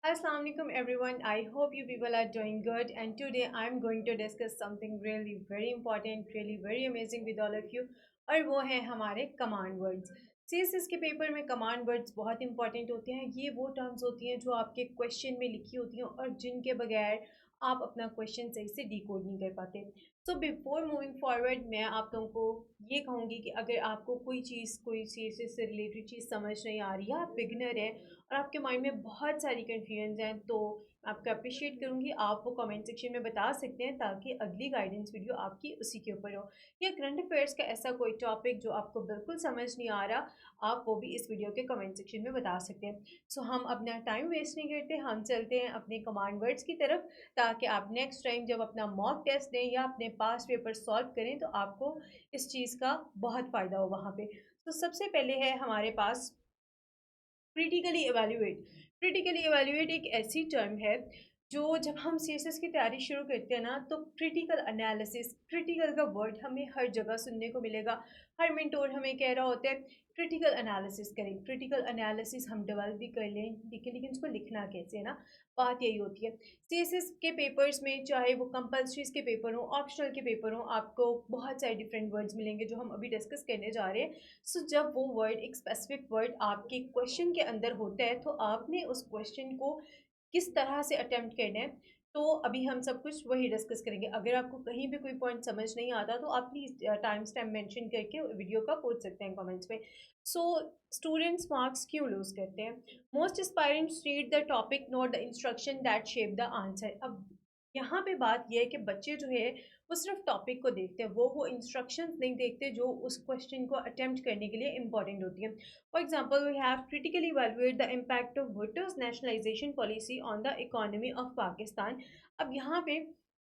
Assalamualaikum everyone. I hope you people are doing good, and today I'm going to discuss something really very important, really very amazing with all of you, और वो है हमारे command words. CSS के paper में command words बहुत important होते हैं। ये वो टर्म्स होती हैं जो आपके क्वेश्चन में लिखी होती हैं और जिनके बगैर आप अपना क्वेश्चन सही से डिकोड नहीं कर पाते। सो बिफोर मूविंग फॉरवर्ड मैं आप लोगों को ये कहूँगी कि अगर आपको कोई चीज़ कोई सीएसएस से रिलेटेड चीज़ समझ नहीं आ रही है, आप बिगनर है और आपके माइंड में बहुत सारी कन्फ्यूजन हैं, तो मैं आपको अप्रिशिएट करूँगी आप वो कमेंट सेक्शन में बता सकते हैं ताकि अगली गाइडेंस वीडियो आपकी उसी के ऊपर हो। या करंट अफेयर्स का ऐसा कोई टॉपिक जो आपको बिल्कुल समझ नहीं आ रहा, आप वो भी इस वीडियो के कमेंट सेक्शन में बता सकते हैं। सो हम अपना टाइम वेस्ट नहीं करते, हम चलते हैं अपने कमांड वर्ड्स की तरफ, ताकि आप नेक्स्ट टाइम जब अपना मॉक टेस्ट दें या अपने पास पेपर सॉल्व करें तो आपको इस चीज़ का बहुत फ़ायदा हो वहाँ पे। तो सबसे पहले है हमारे पास क्रिटिकली एवेल्यूएट। क्रिटिकली एवेल्यूएट एक ऐसी टर्म है जो जब हम सीएसएस की तैयारी शुरू करते हैं ना, तो क्रिटिकल एनालिसिस, क्रिटिकल का वर्ड हमें हर जगह सुनने को मिलेगा। हर मेंटोर हमें कह रहा होता है क्रिटिकल एनालिसिस करें, क्रिटिकल एनालिसिस हम डेवलप भी कर लें, लेकिन उसको लिखना कैसे है ना, बात यही होती है। सीएसएस के पेपर्स में चाहे वो कंपल्सरीज के पेपर हो, ऑप्शनल के पेपर हो, आपको बहुत सारे डिफरेंट वर्ड्स मिलेंगे जो हम अभी डिस्कस करने जा रहे हैं। सो जब वो वर्ड, एक स्पेसिफिक वर्ड आपके क्वेश्चन के अंदर होता है, तो आपने उस क्वेश्चन को किस तरह से अटेम्प्ट करना है, तो अभी हम सब कुछ वही डिस्कस करेंगे। अगर आपको कहीं भी कोई पॉइंट समझ नहीं आता तो आप प्लीज़ टाइम स्टैम्प मेंशन करके वीडियो का पूछ सकते हैं कमेंट्स में। सो स्टूडेंट्स मार्क्स क्यों लूज़ करते हैं? Most aspirants read the topic not the instruction that shape the answer. अब यहाँ पे बात यह है कि बच्चे जो है वो सिर्फ टॉपिक को देखते हैं, वो इंस्ट्रक्शंस नहीं देखते जो उस क्वेश्चन को अटेम्प्ट करने के लिए इंपॉर्टेंट होती है। For example, we have critically evaluate the impact of Bhutto's nationalization policy on the economy of Pakistan. अब यहाँ पे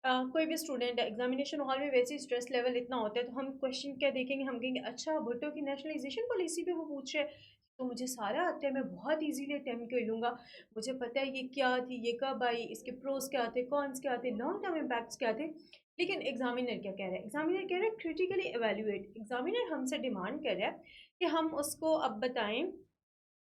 कोई भी स्टूडेंट है, एग्जामिनेशन हॉल में वैसे ही स्ट्रेस लेवल इतना होता है, तो हम क्वेश्चन क्या देखेंगे, हम कहेंगे अच्छा भुट्टो की नेशनलाइजेशन पॉलिसी पे वो पूछ रहे हैं, तो मुझे सारा आता है, मैं बहुत इजीली अटेम्प्ट कर लूँगा, मुझे पता है ये क्या थी, ये कब आई, इसके प्रोस क्या थे, कॉन्स क्या थे, लॉन्ग टर्म इम्पैक्ट्स क्या थे। लेकिन एग्जामिनर क्या कह रहा है? एग्जामिनर कह रहा है क्रिटिकली एवेल्यूएट। एग्जामिनर हमसे डिमांड कर रहा है कि हम उसको अब बताएं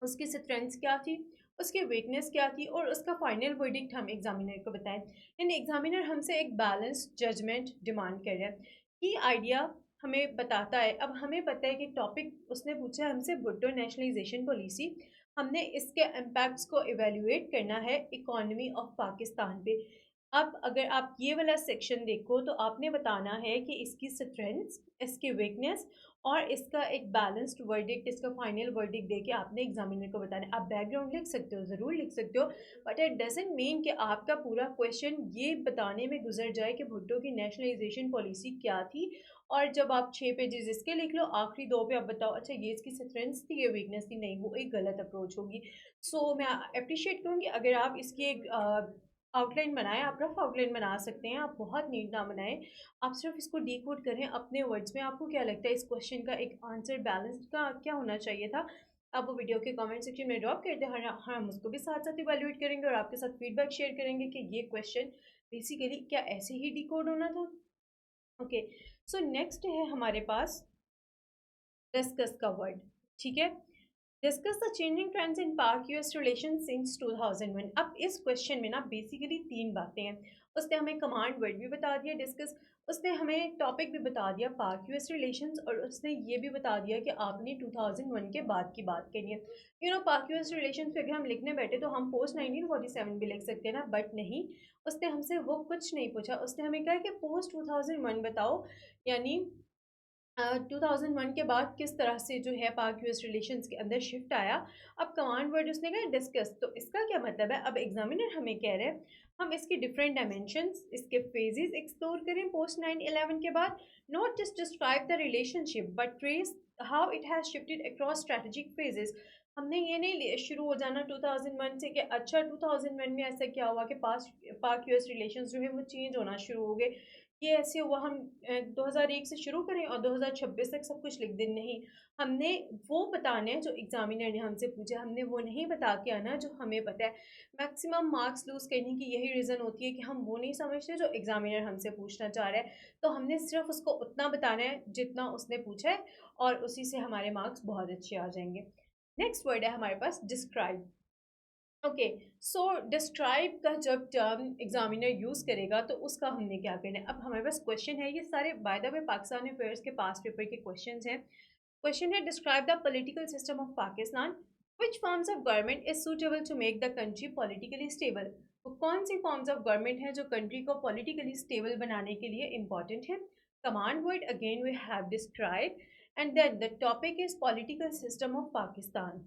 उसकी स्ट्रेंथ्स क्या थी, उसकी वीकनेस क्या थी, और उसका फाइनल वर्डिक्ट हम एग्जामिनर को बताएं। यानी एग्जामिनर हमसे एक बैलेंस जजमेंट डिमांड कर रहा है। की आइडिया हमें बताता है। अब हमें पता है कि टॉपिक उसने पूछा है हमसे भुट्टो नेशनलाइजेशन पॉलिसी, हमने इसके इम्पैक्ट्स को एवेल्यूएट करना है इकोनॉमी ऑफ पाकिस्तान पे। अब अगर आप ये वाला सेक्शन देखो तो आपने बताना है कि इसकी स्ट्रेंथ्स, इसकी वीकनेस और इसका एक बैलेंस्ड वर्डिक्ट, इसका फाइनल वर्डिक्ट देके आपने एग्जामिनर को बताना है। आप बैकग्राउंड लिख सकते हो, ज़रूर लिख सकते हो, बट इट डजेंट मीन कि आपका पूरा क्वेश्चन ये बताने में गुजर जाए कि भुट्टो की नेशनलाइजेशन पॉलिसी क्या थी, और जब आप 6 पेजेस इसके लिख लो, आखिरी 2 पे आप बताओ अच्छा ये इसकी स्ट्रेंथ्स थी, ये वीकनेस थी। नहीं, वो एक गलत अप्रोच होगी। सो मैं अप्रिशिएट करूँगी अगर आप इसकी एक आउटलाइन बनाएं, आप रफ आउटलाइन बना सकते हैं, आप बहुत नीट ना बनाएं, आप सिर्फ इसको डिकोड करें अपने वर्ड्स में। आपको क्या लगता है इस क्वेश्चन का एक आंसर बैलेंस का क्या होना चाहिए था? आप वो वीडियो के कमेंट सेक्शन में ड्रॉप कर दें, हम उसको भी साथ साथ इवेल्यूएट करेंगे और आपके साथ फीडबैक शेयर करेंगे कि ये क्वेश्चन बेसिकली क्या ऐसे ही डिकोड होना था। ओके, सो नेक्स्ट है हमारे पास डिस्कस का वर्ड। ठीक है, discuss the changing trends in पाक यूएस रिलेशन सिंस 2001। अब इस क्वेश्चन में ना बेसिकली 3 बातें हैं। उसने हमें कमांड वर्ड भी बता दिया डिस्कस, उसने हमें टॉपिक भी बता दिया पाक यूएस रिलेशंस, और उसने ये भी बता दिया कि आपने 2001 के बाद की बात करनी है। पाक यूएस रिलेशंस पे अगर हम लिखने बैठे तो हम पोस्ट 1947 भी लिख सकते हैं ना, बट नहीं, उसने हमसे वो कुछ नहीं पूछा। उसने हमें कहा कि पोस्ट 2001 बताओ, यानी 2001 के बाद किस तरह से जो है पाक यूएस रिलेशंस के अंदर शिफ्ट आया। अब कमांड वर्ड उसने कहा डिस्कस, तो इसका क्या मतलब है? अब एग्जामिनर हमें कह रहे हैं हम इसके डिफरेंट डायमेंशंस, इसके फेजेस एक्सप्लोर करें पोस्ट 9/11 के बाद। Not just describe the relationship but trace how it has shifted across strategic phases. हमने ये नहीं शुरू हो जाना 2001 से कि अच्छा 2001 में ऐसा क्या हुआ कि पाक यूएस रिलेशंस जो है वो चेंज होना शुरू हो गए, ये ऐसे हुआ, हम 2001 से शुरू करें और 2026 तक सब कुछ लिख दें। नहीं, हमने वो बताना है जो एग्जामिनर ने हमसे पूछा, हमने वो नहीं बता के आना जो हमें पता है। मैक्सिमम मार्क्स लूज़ करने की यही रीज़न होती है कि हम वो नहीं समझते जो एग्जामिनर हमसे पूछना चाह रहा है। तो हमने सिर्फ उसको उतना बताना है जितना उसने पूछा है, और उसी से हमारे मार्क्स बहुत अच्छे आ जाएंगे। नेक्स्ट वर्ड है हमारे पास डिस्क्राइब। ओके, सो डिस्क्राइब का जब टर्म एग्जामिनर यूज़ करेगा तो उसका हमने क्या करना है। अब हमारे पास क्वेश्चन है, ये सारे by the way Pakistan affairs के पास पेपर के क्वेश्चंस हैं। क्वेश्चन है, describe the political system of Pakistan, which forms of government is suitable to make the country politically stable. तो कौन सी फॉर्म्स ऑफ गवर्नमेंट है जो कंट्री को पॉलिटिकली स्टेबल बनाने के लिए इंपॉर्टेंट है। Command word again we have describe, and then the topic is political system of Pakistan.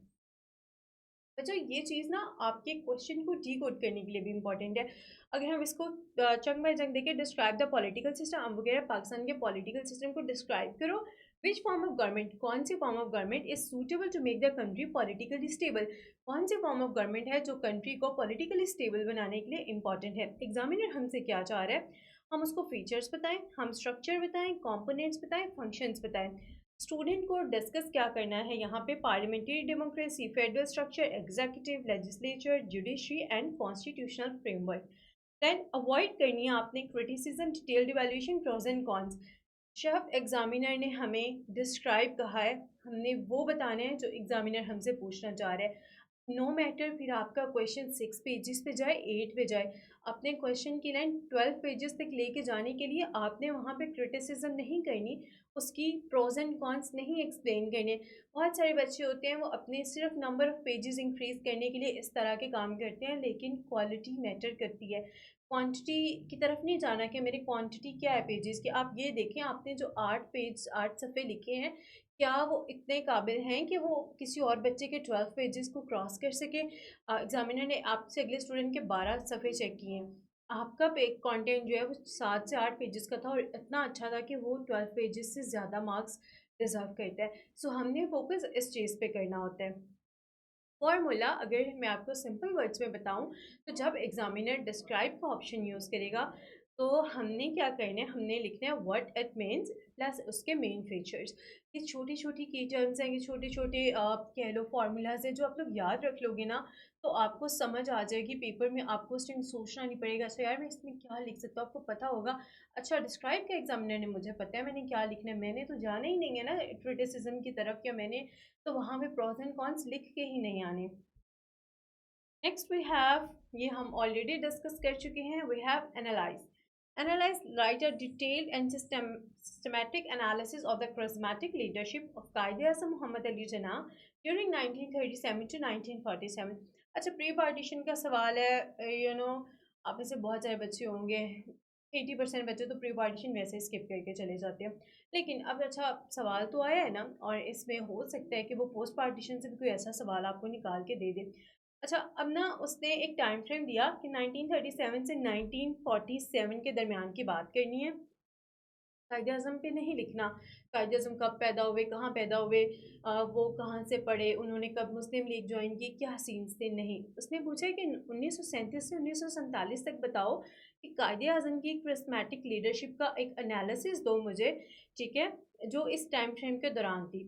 अच्छा, ये चीज़ ना आपके क्वेश्चन को डी कोड करने के लिए भी इंपॉर्टेंट है। अगर हम इसको चंग बाय चंग देखें, डिस्क्राइब द पॉलिटिकल सिस्टम, अब वगैरह पाकिस्तान के पॉलिटिकल सिस्टम को डिस्क्राइब करो। विच फॉर्म ऑफ गवर्नमेंट, कौन सी form of government is suitable to make the country politically stable, कौन सी फॉर्म ऑफ गवर्नमेंट है जो कंट्री को पॉलिटिकली स्टेबल बनाने के लिए इंपॉर्टेंट है। एग्जामिनर हमसे क्या चाह रहा है, हम उसको फीचर्स बताएं, हम स्ट्रक्चर बताएं, कॉम्पोनेंट्स बताएं, फंक्शंस बताएं। स्टूडेंट को डिस्कस क्या करना है यहाँ पे, parliamentary democracy, federal structure, executive, legislature, judiciary and constitutional framework. Then avoid करनी है आपने criticism, detailed evaluation, pros and cons. जब एग्जामिनर ने हमें डिस्क्राइब कहा है, हमने वो बताना है जो एग्जामिनर हमसे पूछना चाह रहा है। नो मैटर फिर आपका क्वेश्चन 6 पेजेस पे जाए, 8 पे जाए, अपने क्वेश्चन की लाइन 12 पेजेस तक लेके जाने के लिए आपने वहाँ पे क्रिटिसिज्म नहीं करनी, उसकी प्रोज एंड कॉन्स नहीं एक्सप्लेन करने। बहुत सारे बच्चे होते हैं वो अपने सिर्फ नंबर ऑफ़ पेजेस इंक्रीज़ करने के लिए इस तरह के काम करते हैं, लेकिन क्वालिटी मैटर करती है। क्वांटिटी की तरफ नहीं जाना कि मेरी क्वांटिटी क्या है पेजेस की। आप ये देखें, आपने जो 8 सफ़े लिखे हैं, क्या वो इतने काबिल हैं कि वो किसी और बच्चे के 12 पेजेस को क्रॉस कर सके। एग्जामिनर ने आपसे अगले स्टूडेंट के 12 सफ़े चेक किए हैं, आपका पे कंटेंट जो है वो 7 से 8 पेजेस का था और इतना अच्छा था कि वो 12 पेजेस से ज़्यादा मार्क्स डिज़र्व करता है। सो हमने फोकस इस चीज़ पे करना होता है। फॉर्मूला अगर मैं आपको सिंपल वर्ड्स में बताऊं, तो जब एग्जामिनर डिस्क्राइब का ऑप्शन यूज़ करेगा तो हमने क्या करना है, हमने लिखना है व्हाट इट मीन्स प्लस उसके मेन फीचर्स। ये छोटी छोटी की टर्म्स हैं, ये छोटे छोटे कह लो फार्मूलाज हैं, जो आप लोग याद रख लोगे ना तो आपको समझ आ जाएगी पेपर में, आपको उस टाइम सोचना नहीं पड़ेगा अच्छा यार मैं इसमें क्या लिख सकता हूँ, आपको पता होगा। अच्छा, डिस्क्राइब का एग्जामिनर ने मुझे पता है मैंने क्या लिखना है, मैंने तो जाना ही नहीं है ना क्रिटिसिज्म की तरफ, या मैंने तो वहाँ पे प्रोज एंड कॉन्स लिख के ही नहीं आने। नेक्स्ट वी हैव, ये हम ऑलरेडी डिस्कस कर चुके हैं, we have analyse. Analyse write a detailed and systematic analysis of the charismatic leadership of Quaid e Azam Mohammad Ali Jinnah during 1937 to 1947। अच्छा, प्री पार्टीशन का सवाल है, आप में से बहुत सारे बच्चे होंगे, 80% बच्चे तो प्री पार्टीशन वैसे ही स्किप करके चले जाते हैं। लेकिन अब अच्छा सवाल तो आया है ना, और इसमें हो सकता है कि वो पोस्ट पार्टीशन से भी कोई ऐसा सवाल आपको निकाल के दे दे। अच्छा, अब ना उसने एक टाइम फ्रेम दिया कि 1937 से 1947 के दरमियान की बात करनी है। कायदे आज़म पे नहीं लिखना, कायदे आज़म कब पैदा हुए, कहाँ पैदा हुए, वो कहाँ से पढ़े, उन्होंने कब मुस्लिम लीग ज्वाइन की, क्या सीन्स थे, नहीं। उसने पूछा है कि 1937 से 1947 तक बताओ कि कायदे आज़म की क्रिस्मेटिक लीडरशिप का एक एनालिसिस दो मुझे, ठीक है, जो इस टाइम फ्रेम के दौरान थी।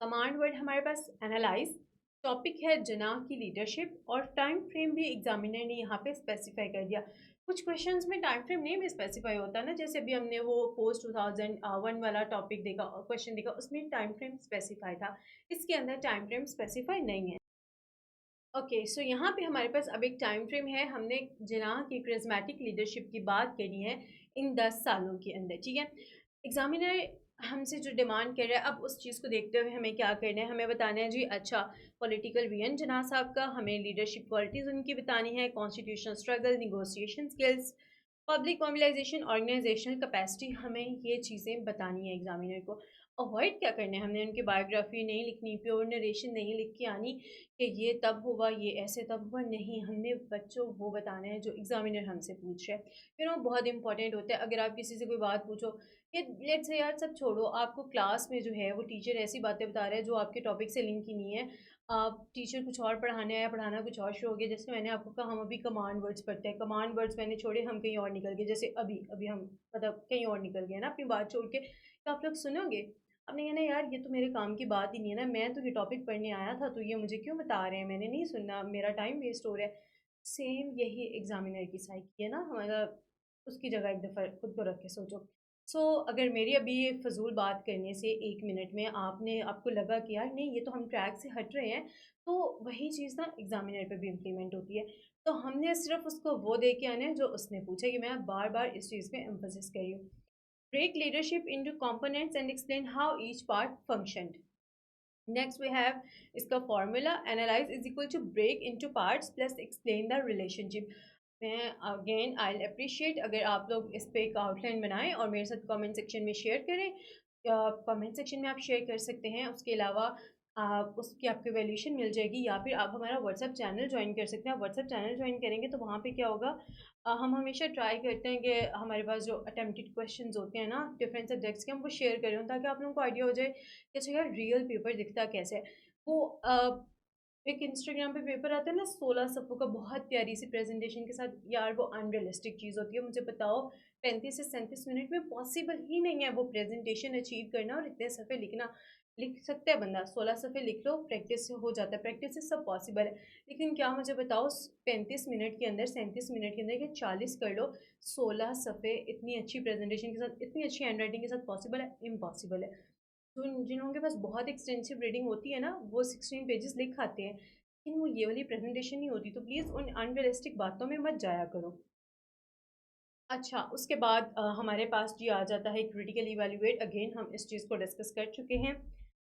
कमांड वर्ड हमारे पास एनालाइज, टॉपिक है जनाह की लीडरशिप, और टाइम फ्रेम भी एग्जामिनर ने यहाँ पे स्पेसिफाई कर दिया। कुछ क्वेश्चंस में टाइम फ्रेम नहीं भी स्पेसिफाई होता ना, जैसे अभी हमने वो पोस्ट 2001 वाला टॉपिक देखा, क्वेश्चन देखा, उसमें टाइम फ्रेम स्पेसिफाई था, इसके अंदर टाइम फ्रेम स्पेसिफाई नहीं है। ओके, सो यहाँ पे हमारे पास अब एक टाइम फ्रेम है, हमने जिनाह की क्रिस्मेटिक लीडरशिप की बात करनी है इन 10 सालों के अंदर, ठीक है। एग्जामिनर हमसे जो डिमांड कर रहा है, अब उस चीज़ को देखते हुए हमें क्या करना है, हमें बताना है जी अच्छा पॉलिटिकल विजन जिनाह साहब का, हमें लीडरशिप क्वालिटीज़ उनकी बतानी है, constitutional struggle, negotiation skills, public mobilisation, organisational capacity, हमें ये चीज़ें बतानी है एग्जामिनर को। अवॉइड क्या करना है, हमने उनकी बायोग्राफी नहीं लिखनी, प्योर नरेशन नहीं लिख के आनी कि ये तब हुआ, ये ऐसे तब हुआ, नहीं, हमने बच्चों वो बताना है जो एग्जामिनर हमसे पूछ रहे हैं। बहुत इंपॉर्टेंट होता है, अगर आप किसी से कोई बात पूछो, ये लेट्स से यार सब छोड़ो, आपको क्लास में जो है वो टीचर ऐसी बातें बता रहा है जो आपके टॉपिक से लिंक ही नहीं है, आप टीचर कुछ और पढ़ाने आया, पढ़ाना कुछ और शुरू हो गया। जैसे मैंने आपको कहा हम अभी कमांड वर्ड्स पढ़ते हैं, कमांड वर्ड्स मैंने छोड़े, हम कहीं और निकल गए, जैसे अभी अभी हम मतलब कहीं और निकल गए ना अपनी बात छोड़ के, तो आप लोग सुनोगे, आपने कहना यार ये तो मेरे काम की बात ही नहीं है ना, मैं तो ये टॉपिक पढ़ने आया था, तो ये मुझे क्यों बता रहे हैं, मैंने नहीं सुनना, मेरा टाइम वेस्ट हो रहा है। सेम यही एग्जामिनर की साइकी है ना हमारा, उसकी जगह एक दफ़ा खुद को रख के सोचो। अगर मेरी अभी ये फ़िज़ूल बात करने से 1 मिनट में आपको लगा कि यार नहीं, ये तो हम ट्रैक से हट रहे हैं, तो वही चीज़ ना एग्ज़ामिनर पे भी इम्प्लीमेंट होती है। तो हमने सिर्फ़ उसको वो दे के आना है जो उसने पूछा। कि मैं बार-बार इस चीज़ पे एम्फ़सिस कर रही हूँ। Break leadership into components and explain how each part functioned. Next we have इसका formula, analyse is equal to break into parts plus explain the relationship. मैं अगेन आई अप्रिशिएट अगर आप लोग इस पे एक आउटलाइन बनाएं और मेरे साथ कमेंट सेक्शन में शेयर करें। कमेंट सेक्शन में आप शेयर कर सकते हैं। उसके अलावा उसकी आपको वैल्यूशन मिल जाएगी, या फिर आप हमारा व्हाट्सएप चैनल ज्वाइन कर सकते हैं। आप व्हाट्सएप चैनल ज्वाइन करेंगे तो वहाँ पे क्या होगा, हम हमेशा ट्राई करते हैं कि हमारे पास जो अटेम्प्टेड क्वेश्चंस होते हैं ना डिफरेंट सब्जेक्ट्स के, हम वो शेयर करें ताकि आप लोगों को आइडिया हो जाए कि अच्छा यार रियल पेपर दिखता कैसे है। वो एक इंस्टाग्राम पे पेपर आता है ना 16 सफ़ों का, बहुत प्यारी सी प्रेजेंटेशन के साथ, यार वो अनरियलिस्टिक चीज़ होती है। मुझे बताओ 35 से 37 मिनट में पॉसिबल ही नहीं है वो प्रेजेंटेशन अचीव करना और इतने सफ़े लिखना। लिख सकता है बंदा, 16 सफ़े लिख लो, प्रैक्टिस से हो जाता है, प्रैक्टिस से सब पॉसिबल है। लेकिन क्या मुझे बताओ 35 मिनट के अंदर, 37 मिनट के अंदर, या 40 कर लो, 16 सफ़े इतनी अच्छी प्रेजेंटेशन के साथ, इतनी अच्छी हैंड राइटिंग के साथ पॉसिबल है? इम्पॉसिबल है। तो जिन लोगों के पास बहुत एक्सटेंसिव रीडिंग होती है ना, वो 16 पेजेस लिख आते हैं, लेकिन वो ये वाली प्रेजेंटेशन नहीं होती। तो प्लीज़ उन अनरियलिस्टिक बातों में मत जाया करो। अच्छा, उसके बाद हमारे पास जी आ जाता है क्रिटिकल इवैल्यूएट। अगेन हम इस चीज़ को डिस्कस कर चुके हैं।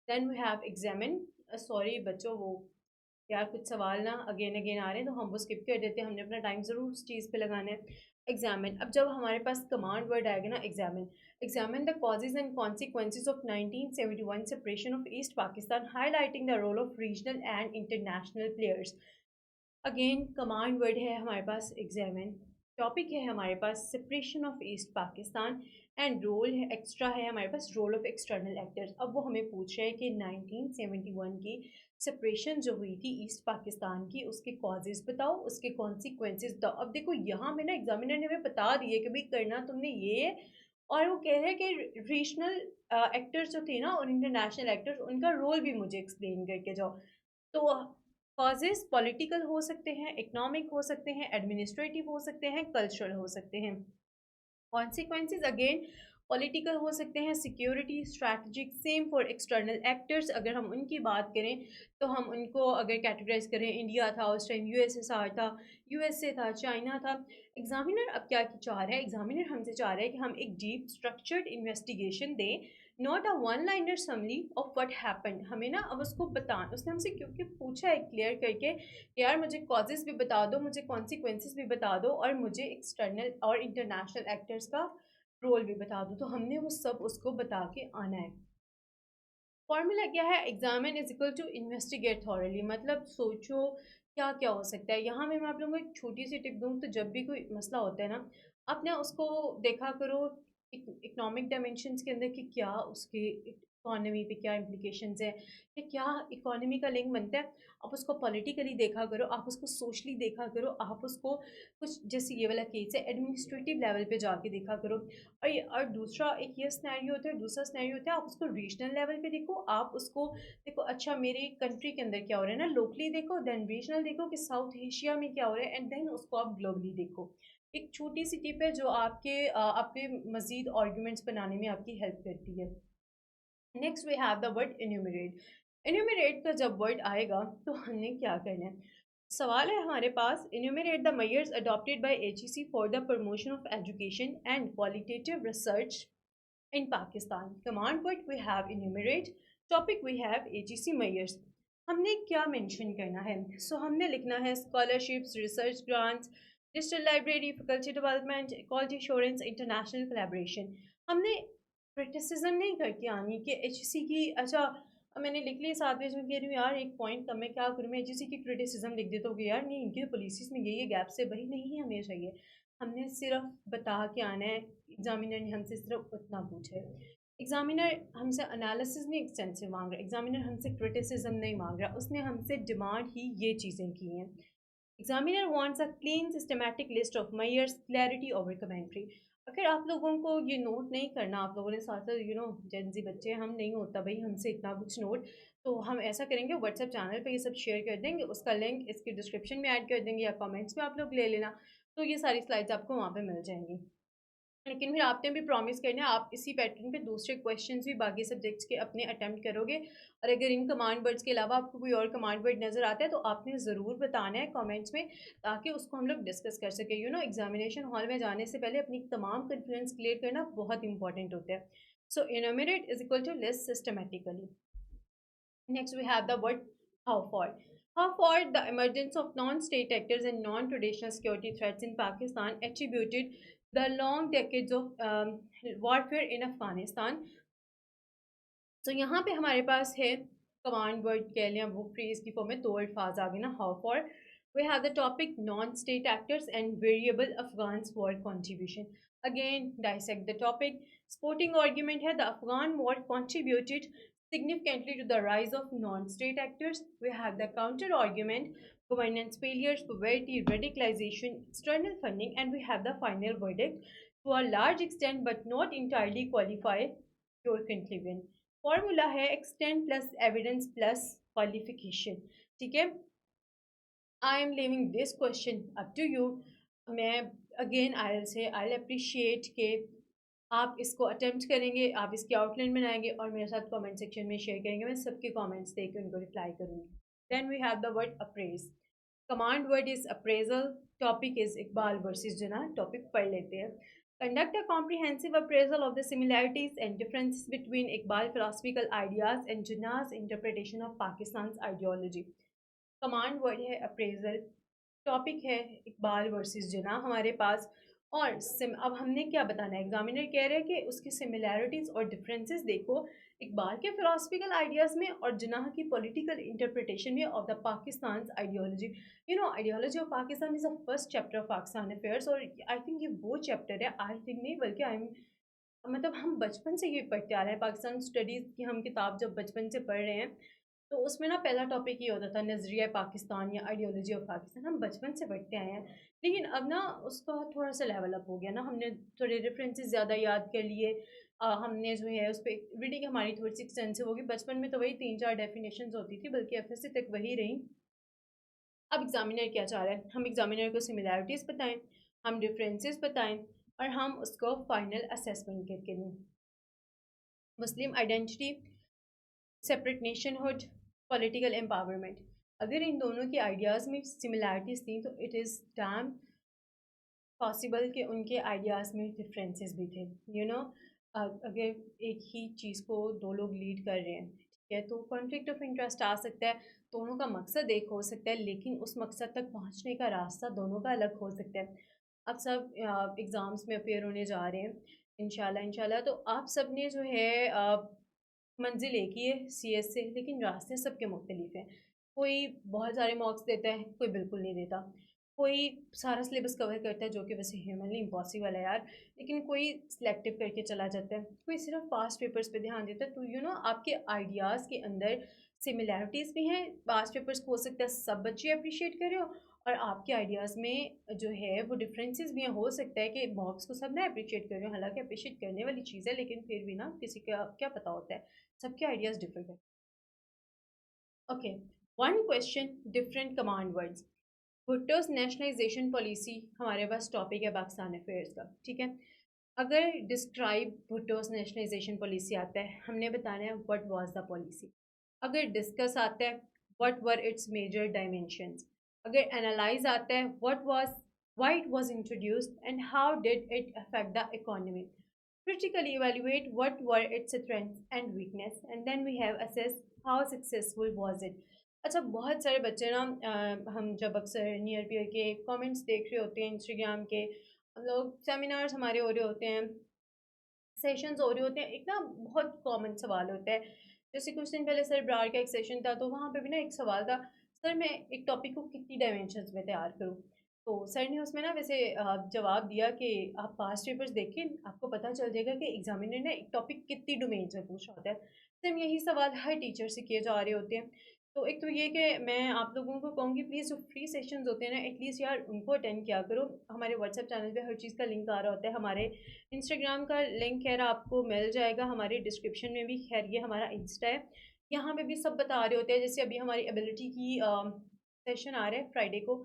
Then we have examine. Sorry बच्चों, वो यार कुछ सवाल ना अगेन अगेन आ रहे हैं तो हम वो स्किप कर देते हैं। हमने अपना टाइम ज़रूर उस चीज़ पे लगाना है। एग्जामिन, अब जब हमारे पास कमांड वर्ड आएगा ना, examine, examine the causes and consequences of 1971 separation of east Pakistan, highlighting the role of regional and international players. Again command word है हमारे पास एग्जामिन, टॉपिक है हमारे पास separation of east Pakistan, and role है, एक्स्ट्रा है हमारे पास रोल ऑफ एक्सटर्नल एक्टर्स। अब वो हमें पूछ रहे हैं कि 1971 की सेपरेशन जो हुई थी ईस्ट पाकिस्तान की, उसके कॉजेज़ बताओ, उसके कॉन्सिक्वेंसेज बताओ। अब देखो यहाँ में ना एग्जामिनर ने हमें बता दिए कि भाई करना तुमने ये है, और वो कह रहे हैं कि रीजनल एक्टर्स जो थे ना और इंटरनेशनल एक्टर्स, उनका रोल भी मुझे एक्सप्लेन करके जाओ। तो कॉजेज़ पॉलिटिकल हो सकते हैं, इकोनॉमिक हो सकते हैं, एडमिनिस्ट्रेटिव हो सकते हैं, कल्चरल हो सकते हैं। कॉन्सिक्वेंसेज अगेन पॉलिटिकल हो सकते हैं, security, strategic, same for external actors. अगर हम उनकी बात करें तो हम उनको अगर कैटेगराइज करें, इंडिया था उस टाइम, यूएसएसआर था, यूएसए था, चाइना था। एग्जामिनर अब क्या चाह रहा है, एग्जामिनर हमसे चाह रहा है कि हम एक डीप स्ट्रक्चर्ड इन्वेस्टिगेशन दें, not a one liner summary of what happened. हमें ना अब उसको बता, उसने हमसे क्योंकि पूछा है क्लियर करके कि यार मुझे कॉजेज़ भी बता दो, मुझे कॉन्सिक्वेंसेस भी बता दो, और मुझे एक्सटर्नल और इंटरनेशनल एक्टर्स का रोल भी बता दो। तो हमने वो सब उसको बता के आना है। फॉर्मूला क्या है, examine is equal to investigate thoroughly. मतलब सोचो क्या क्या हो सकता है। यहाँ में मैं आप लोगों को एक छोटी सी टिप दूँ तो जब भी कोई मसला होता है ना, आप ना उसको देखा करो इकोनॉमिक डायमेंशंस के अंदर कि क्या उसके इकोनॉमी पे क्या इम्प्लीकेशंस है, कि क्या इकोनॉमी का लिंक बनता है। आप उसको पॉलिटिकली देखा करो, आप उसको सोशली देखा करो, आप उसको कुछ जैसे ये वाला केस है एडमिनिस्ट्रेटिव लेवल पे जाके देखा करो। और दूसरा एक ये स्नैरियो होता है, दूसरा स्नैरियो होता है आप उसको रीजनल लेवल पे देखो, आप उसको देखो अच्छा मेरे कंट्री के अंदर क्या हो रहा है ना, लोकली देखो, देन रीजनल देखो कि साउथ एशिया में क्या हो रहा है, एंड देन उसको आप ग्लोबली देखो। एक छोटी सी टिप है जो आपके मज़ीद आर्ग्यूमेंट्स बनाने में आपकी हेल्प करती है। Next we have the word enumerate. Enumerate का जब वर्ड आएगा तो हमने क्या करना है, सवाल है हमारे पास, enumerate the measures adopted by HEC for the promotion of education and qualitative research in Pakistan. Command word we have enumerate, topic we have AGC measures. हमने क्या मेंशन करना है, हमने लिखना है scholarships, research grants, digital library, faculty development, quality assurance, international collaboration. हमने criticism नहीं करके आनी कि एचईसी की, अच्छा अब मैंने लिख लिया 7 पेज में, कह रही हूँ यार एक पॉइंट कम है, क्या करूँ मैं एचईसी की क्रिटिसिज्म लिख देता हूँ कि यार नहीं इनकी तो पॉलिसीज़ में ये गैप से, वही नहीं हमें चाहिए। हमने सिर्फ बता के आना है। एग्जामिनर ने हमसे सिर्फ उतना पूछा है। एग्जामिनर हमसे एनालिसिस नहीं एक्सटेंसिव मांग रहा, एग्जामिनर हमसे क्रिटिसिज्म नहीं मांग रहा, उसने हमसे डिमांड ही ये चीज़ें की हैं। Examiner wants a clean systematic list of measures, clarity over commentary. अगर आप लोगों को ये नोट नहीं करना, आप लोगों ने साथ साथ जेंजी बच्चे, हम नहीं होता भाई हमसे इतना कुछ नोट, तो हम ऐसा करेंगे व्हाट्सएप चैनल पे ये सब शेयर कर देंगे, उसका लिंक इसकी डिस्क्रिप्शन में ऐड कर देंगे या कमेंट्स में आप लोग ले लेना, तो ये सारी स्लाइड्स आपको वहाँ पे मिल जाएंगी। लेकिन फिर आपने भी प्रॉमिस करना है आप इसी पैटर्न पे दूसरे क्वेश्चंस भी बाकी सब्जेक्ट्स के अपने अटेम्प्ट करोगे। और अगर इन कमांड वर्ड्स के अलावा आपको कोई और कमांड वर्ड नज़र आता है तो आपने ज़रूर बताना है कमेंट्स में, ताकि उसको हम लोग डिस्कस कर सकें। एग्जामिनेशन हॉल में जाने से पहले अपनी तमाम कन्फ्यूजन क्लियर करना बहुत इंपॉर्टेंट होता है। So enumerate is equal to list systematically. Next, we have the word how for. How for the emergence of non-state actors and non-traditional security threats in Pakistan attributed the long decades of warfare in Afghanistan. So यहाँ पे हमारे पास है command word कह लें, वो phrase की form में दो अल्फाज आ गए ना, how for. We have the topic non-state actors and variable Afghans war contribution. Again, dissect the topic. Sporting argument है, the Afghan war contributed significantly to the rise of non-state actors. We have the counter argument, governance failures, poverty, radicalization, external funding, and we have the final verdict, to a large extent but not entirely qualify your conclusion. Formula है extend plus evidence plus qualification. ठीक है, I am leaving this question up to you. मैं again I appreciate के आप इसको attempt करेंगे, आप इसकी आउटलाइन बनाएंगे और मेरे साथ कमेंट सेक्शन में शेयर करेंगे। मैं सबके कमेंट्स देख के उनको रिप्लाई करूँगी। Then we have the word appraise. Command word is appraisal, topic is Iqbal versus Jinnah. Topic पढ़ लेते हैं। Conduct a comprehensive appraisal of the similarities and differences between Iqbal's philosophical ideas and Jinnah's interpretation of Pakistan's ideology. Command word है appraisal, topic है Iqbal versus जिन्ना हमारे पास। और अब हमने क्या बताना है, एग्जामिनर कह रहे हैं कि उसकी सिमिलैरिटीज़ और डिफरेंसेस देखो इकबाल के फिलोसफिकल आइडियाज़ में और जिन्ना की पॉलिटिकल इंटरप्रिटेशन में of the Pakistan ideology. Ideology of Pakistan is the first chapter of Pakistan affairs, और आई थिंक ये वो चैप्टर है, आई थिंक नहीं बल्कि आई एम मतलब हम बचपन से ये पढ़ते आ रहे हैं। पाकिस्तान स्टडीज़ की हम किताब जब बचपन से पढ़ रहे हैं तो उसमें ना पहला टॉपिक ये होता था नज़रिया पाकिस्तान या आइडियोलॉजी ऑफ पाकिस्तान, हम बचपन से पढ़ते आए हैं। लेकिन अब ना उसका थोड़ा सा लेवल अप हो गया ना, हमने थोड़े रेफरेंसेस ज़्यादा याद कर लिए। हमने जो है उस पर रीडिंग हमारी थोड़ी सी एक्सटेंसिव होगी। बचपन में तो वही 3-4 डेफिनेशंस होती थी, बल्कि एफएससी तक वही रही। अब एग्जामिनर क्या चाह रहा है, हम एग्जामिनर को सिमिलैरिटीज़ बताएं, हम डिफरेंसेस बताएं और हम उसको फाइनल असेसमेंट करके दें। Muslim identity, separate nationhood, political empowerment. अगर इन दोनों के आइडियाज़ में सिमिलैरिटीज़ थी तो इट इज़ डैम पॉसिबल कि उनके आइडियाज़ में डिफरेंसेस भी थे। अगर एक ही चीज़ को दो लोग लीड कर रहे हैं, ठीक है, तो कॉन्फ्लिक्ट ऑफ इंटरेस्ट आ सकता है। दोनों का मकसद एक हो सकता है, लेकिन उस मकसद तक पहुंचने का रास्ता दोनों का अलग हो सकता है। अब सब एग्ज़ाम्स में अपेयर होने जा रहे हैं इंशाल्लाह, तो आप सब ने जो है मंजिल एक ही है सीएस से, लेकिन रास्ते सबके मुख्तलिफ हैं। कोई बहुत सारे मार्क्स देता है, कोई बिल्कुल नहीं देता। कोई सारा सिलेबस कवर करता है, जो कि वैसे ह्यूमनली इम्पॉसिबल है यार, लेकिन कोई सिलेक्टिव करके चला जाता है। कोई सिर्फ पास्ट पेपर्स पे ध्यान देता है। तो आपके आइडियाज़ के अंदर सिमिलैरिटीज़ भी हैं। पास्ट पेपर्स को हो सकता है सब बच्चे अप्रिशिएट कर रहे हो, और आपके आइडियाज़ में जो है वो डिफरेंसेस भी हैं। हो सकता है कि मॉक्स को सब ना अप्रिशिएट कर रहे हो, हालांकि अप्रिशिएट करने वाली चीज़ है, लेकिन फिर भी ना किसी का क्या पता होता है, सबके आइडियाज़ डिफर करते हैं। Okay, one question, different command words. Bhutto's nationalisation policy हमारे पास टॉपिक है पाकिस्तान अफेयर्स का, ठीक है। अगर डिस्क्राइब भुट्टोस नेशनलाइजेशन पॉलिसी आता है, हमने बताना है व्हाट वाज द पॉलिसी। अगर डिस्कस आता है, what were its major dimensions. अगर एनालाइज आता है, what was why it was introduced and how did it affect the economy. critically evaluate what were its strengths and weakness, and then we have assessed how successful was it. अच्छा, बहुत सारे बच्चे ना हम जब अक्सर नियर पेयर के comments देख रहे होते हैं इंस्टाग्राम के, हम लोग सेमिनार्स हमारे हो रहे होते हैं, सेशंस हो रहे होते हैं, एक ना बहुत कॉमन सवाल होता है। जैसे कुछ दिन पहले सर ब्रार का एक सेशन था, तो वहाँ पे भी ना एक सवाल था, सर मैं एक टॉपिक को कितनी डायमेंशंस में तैयार करूँ। तो सर ने उसमें ना वैसे जवाब दिया कि आप पास्ट पेपर्स देखें, आपको पता चल जाएगा कि एग्जामिनर ने एक टॉपिक कितनी डोमेन्स में पूछा होता है। सेम यही सवाल हर टीचर से किए जा रहे होते हैं। तो एक तो ये कि मैं आप लोगों को कहूँगी, प्लीज़ जो फ्री सेशंस होते हैं ना, एटलीस्ट यार उनको अटेंड किया करो। हमारे व्हाट्सएप चैनल पे हर चीज़ का लिंक आ रहा होता है, हमारे इंस्टाग्राम का लिंक खैर आपको मिल जाएगा, हमारे डिस्क्रिप्शन में भी खैर ये हमारा इंस्टा है, यहाँ पे भी सब बता रहे होते हैं। जैसे अभी हमारी एबिलिटी की सेशन आ रहा है फ्राइडे को,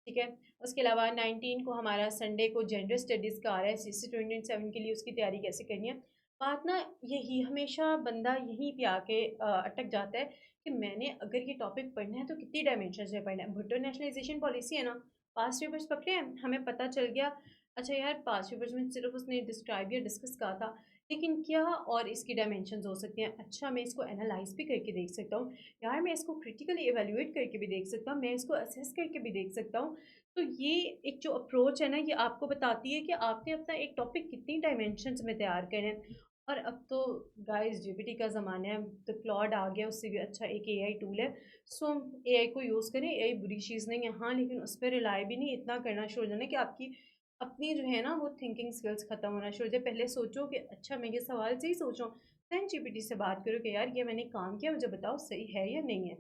ठीक है। उसके अलावा 19 को हमारा संडे को जेंडर स्टडीज़ का आ रहा है, CC 27 के लिए उसकी तैयारी कैसे करनी है। बात ना यही हमेशा बंदा यहीं पे आके अटक जाता है कि मैंने अगर ये टॉपिक पढ़ना है तो कितनी डायमेंशंस में पढ़ना है। भुट्टो नेशनलाइजेशन पॉलिसी है ना, पास्ट पेपर्स पकड़े हैं, हमें पता चल गया अच्छा यार पास्ट पेपर्स में सिर्फ उसने डिस्क्राइब या डिस्कस कहा था, लेकिन क्या और इसकी डायमेंशंस हो सकती हैं। अच्छा मैं इसको एनालाइज भी करके देख सकता हूँ, यार मैं इसको क्रिटिकली एवेल्युएट करके भी देख सकता हूँ, मैं इसको असेस करके भी देख सकता हूँ। तो ये एक जो अप्रोच है ना, ये आपको बताती है कि आपने अपना एक टॉपिक कितनी डायमेंशंस में तैयार करें हैं। और अब तो गाइस जीपीटी का ज़माना है, तो क्लॉड आ गया, उससे भी अच्छा एक एआई टूल है। सो एआई को यूज़ करें, एआई बुरी चीज़ नहीं है हाँ, लेकिन उस पर रिलाई भी नहीं इतना करना शुरू हो जाना कि आपकी अपनी जो है ना वो थिंकिंग स्किल्स ख़त्म होना शुरू हो जाए। पहले सोचो कि अच्छा मैं ये सवाल सही सोच रहा हूँ, दैन जीपीटी से बात करो कि यार ये मैंने काम किया, मुझे बताओ सही है या नहीं है।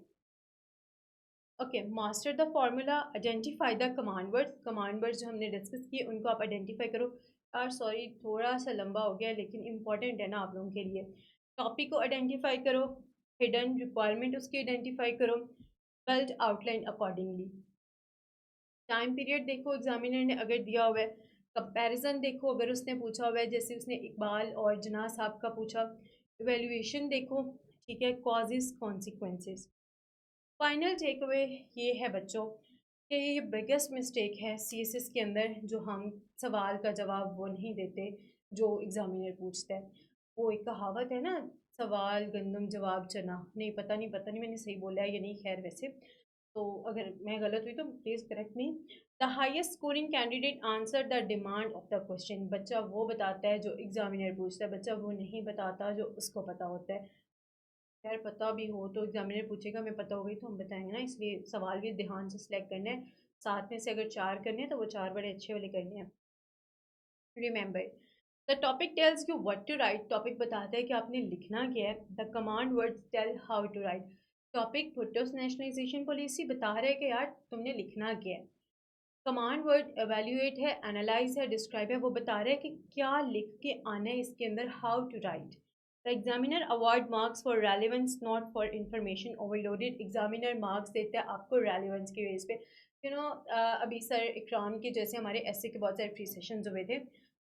Okay, master the formula, identify the command words जो हमने डिस्कस किए उनको आप आइडेंटिफाई करो। यार सॉरी थोड़ा सा लंबा हो गया लेकिन इंपॉर्टेंट है ना आप लोगों के लिए। टॉपिक को आइडेंटिफाई करो, हिडन रिक्वायरमेंट उसकी आइडेंटिफाई करो, build outline accordingly. Time period देखो एग्जामिनर ने अगर दिया हुआ है, कंपैरिजन देखो अगर उसने पूछा हुआ है जैसे उसने इकबाल और जना साहब का पूछा, इवेल्युएशन देखो, ठीक है, causes consequences. Final take away ये है बच्चों कि ये बिगेस्ट मिस्टेक है सीएसएस के अंदर, जो हम सवाल का जवाब वो नहीं देते जो एग्जामिनर पूछता है। वो एक कहावत है ना, सवाल गंदम जवाब चना, नहीं पता नहीं मैंने सही बोला है या नहीं, खैर वैसे तो अगर मैं गलत हुई तो please correct me. The highest scoring candidate answer the demand of the question. बच्चा वो बताता है जो एग्जामिनर पूछता है, बच्चा वो नहीं बताता जो उसको पता होता है। यार पता भी हो तो एग्जामिनर पूछेगा, हमें पता हो गई तो हम बताएंगे ना, इसलिए सवाल भी ध्यान से सिलेक्ट करना है। साथ में से अगर 4 करने हैं तो वो 4 बड़े अच्छे वाले करने हैं। Remember the topic tells you what to write. Topic बताता है कि आपने लिखना क्या है। The command words tell how to write. Topic Bhutto's nationalisation policy बता रहा है कि यार तुमने लिखना क्या है। कमांड वर्ड एवेल्युएट है, एनालाइज है, डिस्क्राइब है, वो बता रहा है कि क्या लिख के आना है इसके अंदर, how to write. The examiner award marks for relevance not for information overloaded. Examiner marks देता है आपको रेलिवेंस की बेस पे। यू नो अभी सर इकराम के जैसे हमारे ऐसे के बहुत सारे फ्री सेशंस हुए थे,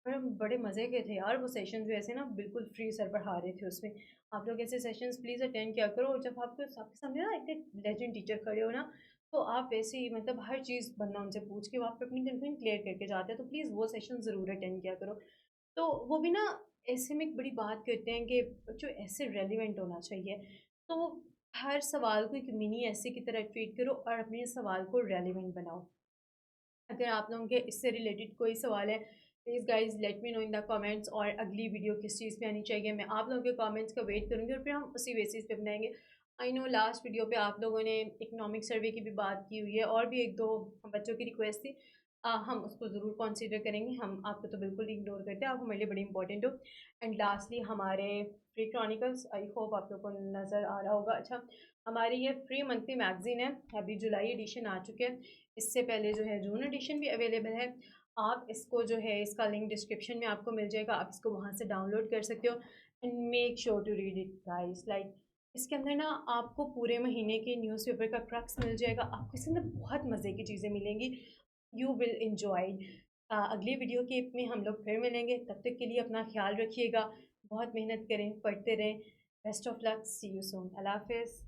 और बड़े मज़े के थे यार वो सेशंस भी, ऐसे ना बिल्कुल फ्री सर पढ़ा रहे थे उसमें। आप लोग ऐसे सेशंस प्लीज़ अटेंड किया करो, और जब आपको आपके सामने ना एक लेजेंड टीचर खड़े हो ना, तो आप वैसे ही मतलब हर चीज़ बनना उनसे पूछ के वो आप अपनी कन्फ्यूजन क्लियर करके जाते हैं, तो प्लीज़ वो सेशन ज़रूर अटेंड किया करो। तो वो भी ना ऐसे में एक बड़ी बात करते हैं कि जो ऐसे रेलिवेंट होना चाहिए, तो हर सवाल को एक मिनी ऐसे की तरह ट्रीट करो और अपने सवाल को रेलिवेंट बनाओ। अगर आप लोगों के इससे रिलेटेड कोई सवाल है, please guys let me know in the comments, और अगली वीडियो किस चीज़ पे आनी चाहिए मैं आप लोगों के कमेंट्स का वेट करूँगी और फिर हम उसी बेसिस पे बनाएंगे। आई नो लास्ट वीडियो पे आप लोगों ने इकोनॉमिक सर्वे की भी बात की हुई है, और भी एक दो बच्चों की रिक्वेस्ट थी। हम उसको ज़रूर कंसीडर करेंगे, हम आपको तो बिल्कुल इग्नोर करते हैं, आप हमारे लिए बड़े इंपॉर्टेंट हो। एंड लास्टली हमारे फ्री क्रॉनिकल्स, आई होप आप लोग को नज़र आ रहा होगा। अच्छा, हमारी ये फ्री मंथली मैगजीन है, अभी जुलाई एडिशन आ चुके हैं, इससे पहले जो है जून एडिशन भी अवेलेबल है। आप इसको जो है इसका लिंक डिस्क्रिप्शन में आपको मिल जाएगा, आप इसको वहाँ से डाउनलोड कर सकते हो। And make sure to read it guys, like इसके अंदर ना आपको पूरे महीने के न्यूज़पेपर का क्रक्स मिल जाएगा, आपको इसके अंदर बहुत मज़े की चीज़ें मिलेंगी, यू विल इन्जॉय। अगली वीडियो के में हम लोग फिर मिलेंगे, तब तक के लिए अपना ख्याल रखिएगा, बहुत मेहनत करें, पढ़ते रहें। Best of luck, see you soon, अल्लाह हाफिज़।